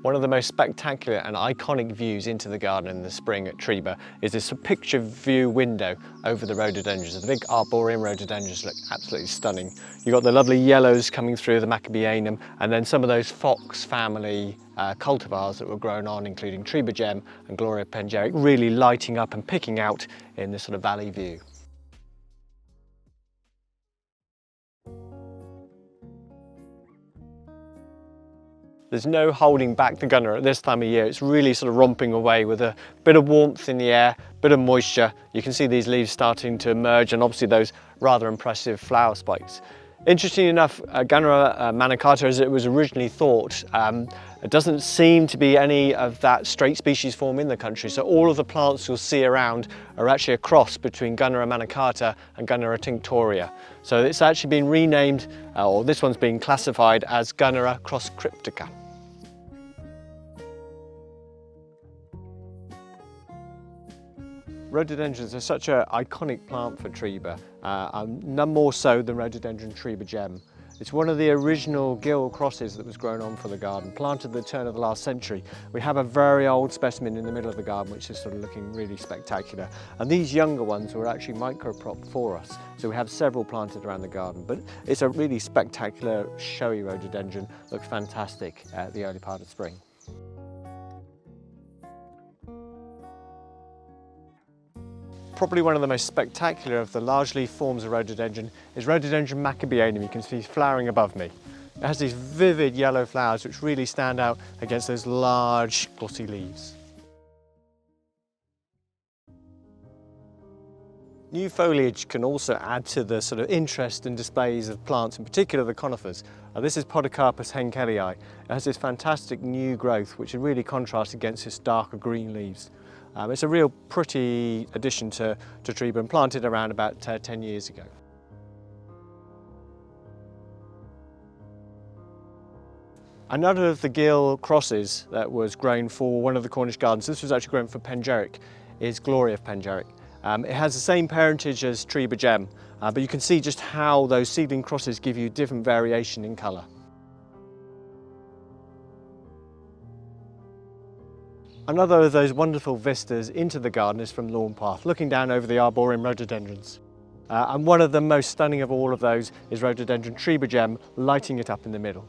One of the most spectacular and iconic views into the garden in the spring at Trebah is this picture view window over the rhododendrons. The big arboreal rhododendrons look absolutely stunning. You've got the lovely yellows coming through the Maccabeanum, and then some of those fox family cultivars that were grown on, including Trebah gem and Gloria Pengeric, really lighting up and picking out in this sort of valley view. There's no holding back the Gunnera at this time of year. It's really sort of romping away with a bit of warmth in the air, bit of moisture. You can see these leaves starting to emerge and obviously those rather impressive flower spikes. Interestingly enough, Gunnera manicata, as it was originally thought, it doesn't seem to be any of that straight species form in the country. So all of the plants you'll see around are actually a cross between Gunnera manicata and Gunnera tinctoria. So it's actually been renamed, or this one's been classified as Gunnera cross cryptica. Rhododendrons are such an iconic plant for Trebah, none more so than rhododendron Trebah gem. It's one of the original gill crosses that was grown on for the garden, planted at the turn of the last century. We have a very old specimen in the middle of the garden which is sort of looking really spectacular. And these younger ones were actually micro-cropped for us. So we have several planted around the garden, but it's a really spectacular, showy rhododendron. Looks fantastic at the early part of spring. Probably one of the most spectacular of the large leaf forms of rhododendron is rhododendron Maccabeanum. You can see flowering above me. It has these vivid yellow flowers which really stand out against those large glossy leaves. New foliage can also add to the sort of interest and displays of plants, in particular the conifers. This is Podocarpus henkellii. It has this fantastic new growth which really contrasts against its darker green leaves. It's a real pretty addition to Trebah and planted around about 10 years ago. Another of the gill crosses that was grown for one of the Cornish gardens, this was actually grown for Pengeric, is Gloria Pengeric. It has the same parentage as Trebah gem, but you can see just how those seedling crosses give you different variation in colour. Another of those wonderful vistas into the garden is from Lawn Path, looking down over the arboreal rhododendrons. And one of the most stunning of all of those is rhododendron Trebah gem, lighting it up in the middle.